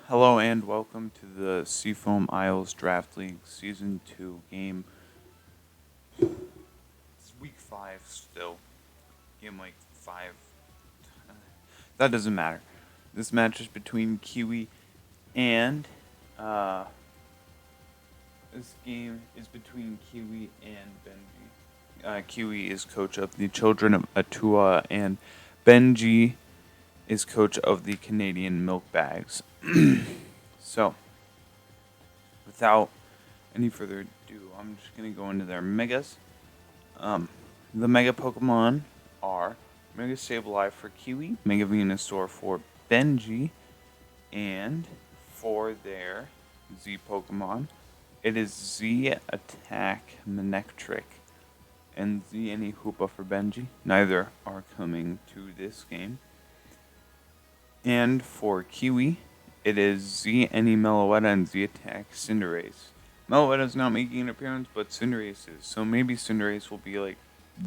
Hello and welcome to the Seafoam Isles Draft League Season 2 game. It's week 5 still. Game like 5. That doesn't matter. This match is between Kiwi and, this game is between Kiwi and Benji. Kiwi is coach of the Children of Atua and Benji is coach of the Canadian Milk Bags. So, without any further ado, I'm just going to go into their megas. The mega Pokemon are Mega Sableye for Kiwi, Mega Venusaur for Benji, and for their Z Pokemon, it is Z Attack Manectric and Z Any Hoopa for Benji. Neither are coming to this game. And for Kiwi, it is Z Any Meloetta and Z Attack Cinderace. Meloetta's not making an appearance, but Cinderace is. So maybe Cinderace will be like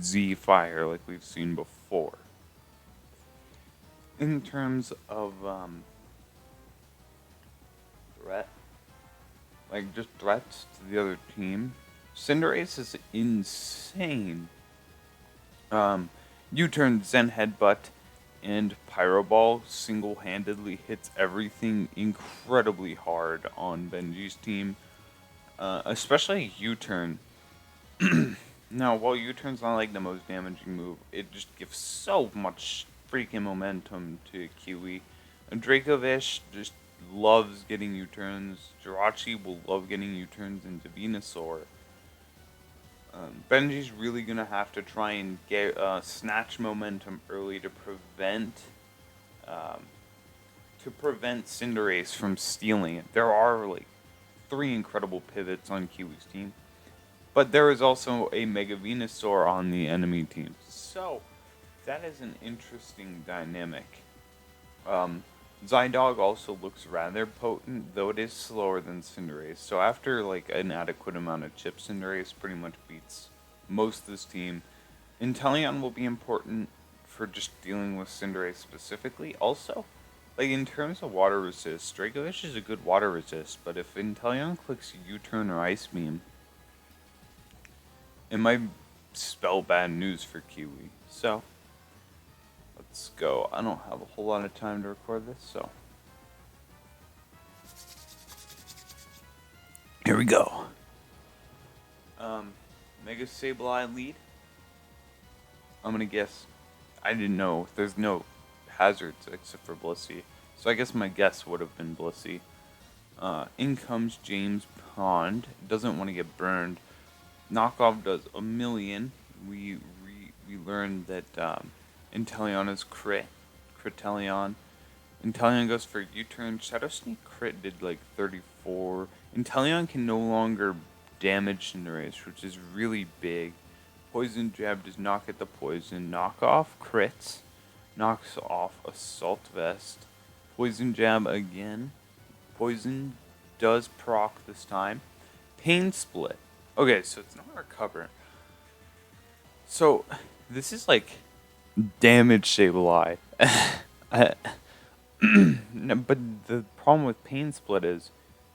Z Fire, like we've seen before. In terms of threat, like just threats to the other team, Cinderace is insane. U-turn, Zen Headbutt, and Pyro Ball single-handedly hits everything incredibly hard on Benji's team. Especially U-turn. Now, while U-turn's not like the most damaging move, it just gives so much freaking momentum to Kiwi. And Dracovish just loves getting U-turns. Jirachi will love getting U-turns into Venusaur. Benji's really gonna have to try and get snatch momentum early to prevent Cinderace from stealing it. There are like 3 incredible pivots on Kiwi's team, but there is also a Mega Venusaur on the enemy team. So that is an interesting dynamic. Zydog also looks rather potent, though it is slower than Cinderace. So after like an adequate amount of chips, Cinderace pretty much beats most of this team. Inteleon will be important for just dealing with Cinderace specifically. Also, like in terms of water resist, Dracovish is a good water resist, but if Inteleon clicks U-turn or Ice Beam, it might spell bad news for Kiwi. So let's go. I don't have a whole lot of time to record this, so here we go. Mega Sableye lead. I'm gonna guess. I didn't know. There's no hazards except for Blissey, so I guess my guess would have been Blissey. In comes James Pond. Doesn't want to get burned. Knockoff does a million. We learned that Inteleon is Critelion. Inteleon goes for U-turn. Shadow Sneak crit did like 34. Inteleon can no longer damage Cinderace, which is really big. Poison Jab does not get the poison. Knockoff crits. Knocks off Assault Vest. Poison Jab again. Poison does proc this time. Pain Split. Okay, so it's not recover. So this is like damage Sableye. But the problem with Pain Split is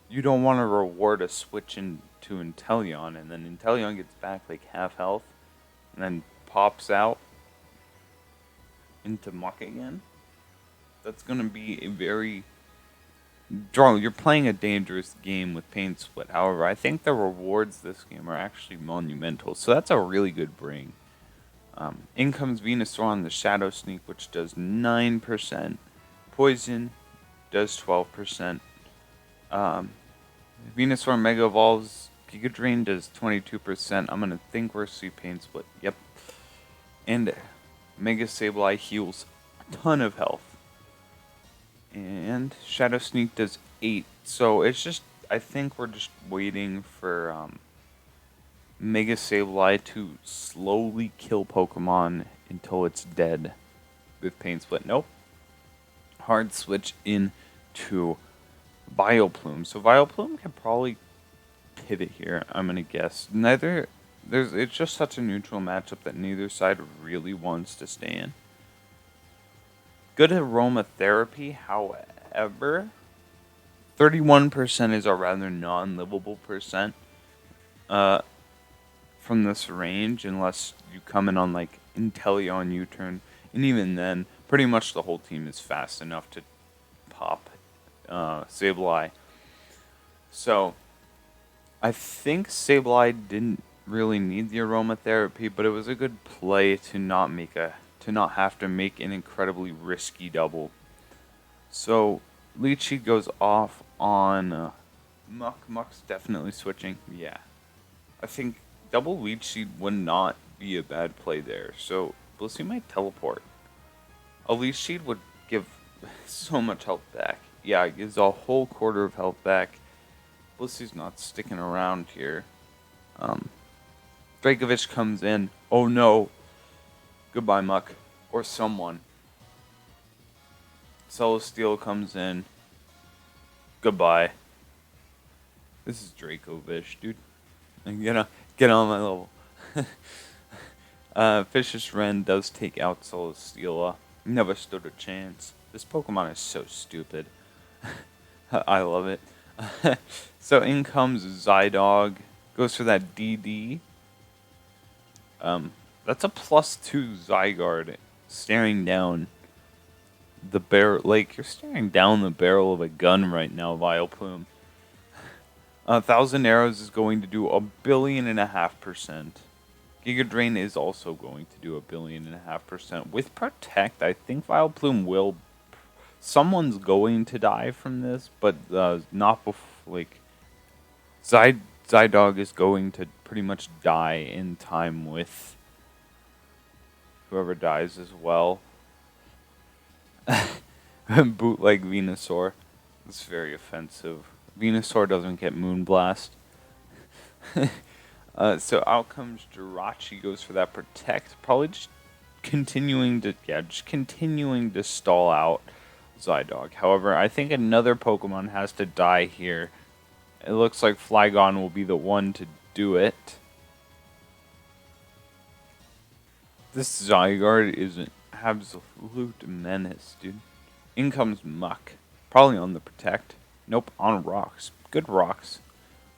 you don't want to reward a switch into Inteleon, and then Inteleon gets back like half health, and then pops out into Muck again. That's gonna be a very you're playing a dangerous game with Pain Split. However, I think the rewards this game are actually monumental, so that's a really good bring. In comes Venusaur on the Shadow Sneak, which does 9%. Poison does 12%. Venusaur Mega Evolves. Giga Drain does 22%. I'm gonna think we're see Pain Split. Yep. And Mega Sableye heals a ton of health. And Shadow Sneak does 8. So it's just, I think we're just waiting for Mega Sableye to slowly kill Pokemon until it's dead with Pain Split. Nope. Hard switch into Vileplume. So Vileplume can probably pivot here, I'm gonna guess. It's just such a neutral matchup that neither side really wants to stay in. Good aromatherapy, however, 31% is a rather non-livable percent from this range, unless you come in on like Inteleon U-turn, and even then, pretty much the whole team is fast enough to pop Sableye. So I think Sableye didn't really need the aromatherapy, but it was a good play to not have to make an incredibly risky double. So Lychee goes off on Muck. Muck's definitely switching. Yeah, I think double Lychee would not be a bad play there. So Blissey might teleport. A Lychee would give so much health back. Yeah, it gives a whole quarter of health back. Blissey's not sticking around here. Dracovish comes in. Oh no. Goodbye, Muck. Or someone. Celestial comes in. Goodbye. This is Dracovish, dude. Get on my level. Vicious Wren does take out Celesteela. Never stood a chance. This Pokemon is so stupid. I love it. So in comes Zydog. Goes for that DD. That's a +2 Zygarde. Staring down the barrel. Like, you're staring down the barrel of a gun right now, Vileplume. 1,000 Arrows is going to do 1.5 billion. Giga Drain is also going to do 1.5 billion. With Protect, I think Vileplume will. Someone's going to die from this, but not before. Like, Zydog is going to pretty much die in time with whoever dies as well. Bootleg Venusaur. It's very offensive. Venusaur doesn't get Moonblast. So out comes Jirachi, goes for that Protect. Probably just continuing to stall out Zydog. However, I think another Pokemon has to die here. It looks like Flygon will be the one to do it. This Zygarde is an absolute menace, dude. In comes Muck. Probably on the Protect. Nope, on Rocks. Good Rocks.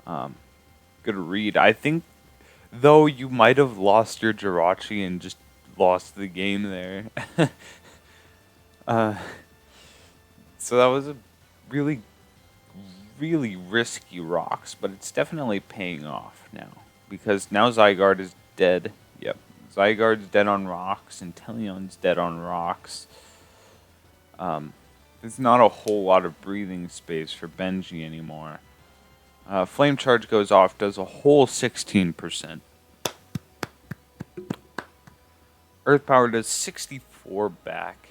Good read. I think, though, you might have lost your Jirachi and just lost the game there. So that was a really, really risky Rocks, but it's definitely paying off now. Because now Zygarde is dead. Yep. Zygarde's dead on Rocks, and Inteleon's dead on Rocks. There's not a whole lot of breathing space for Benji anymore. Flame Charge goes off, does a whole 16%. Earth Power does 64 back.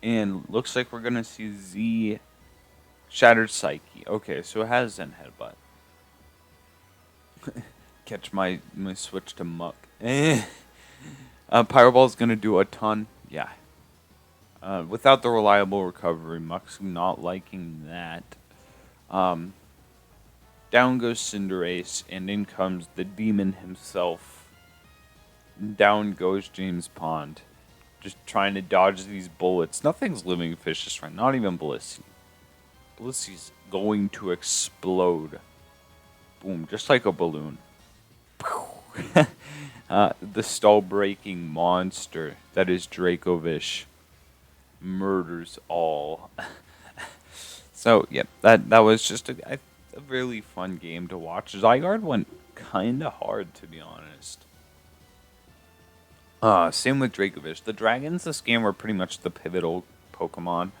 And looks like we're going to see Z Shattered Psyche. Okay, so it has Zen Headbutt. Catch my switch to Muck. Pyro Ball's going to do a ton. Yeah. Without the reliable recovery, Muck's not liking that. Down goes Cinderace, and in comes the demon himself. Down goes James Pond. Just trying to dodge these bullets. Nothing's living vicious right. Not even Blissey. Blissey's going to explode. Boom, just like a balloon. The stall-breaking monster that is Dracovish murders all. So, yep, that was just a really fun game to watch. Zygarde went kind of hard, to be honest. Same with Dracovish. The dragons this game were pretty much the pivotal Pokemon.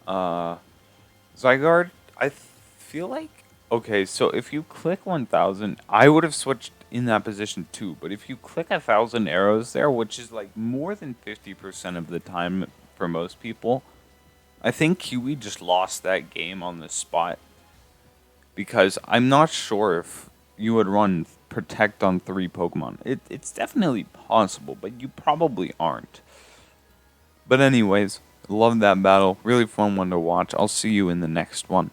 Zygarde, I feel like... Okay, so if you click 1,000, I would have switched in that position too. But if you click 1,000 arrows there, which is like more than 50% of the time for most people, I think Kiwi just lost that game on the spot. Because I'm not sure if you would run Protect on 3 Pokemon. It's definitely possible, but you probably aren't. But anyways, love that battle. Really fun one to watch. I'll see you in the next one.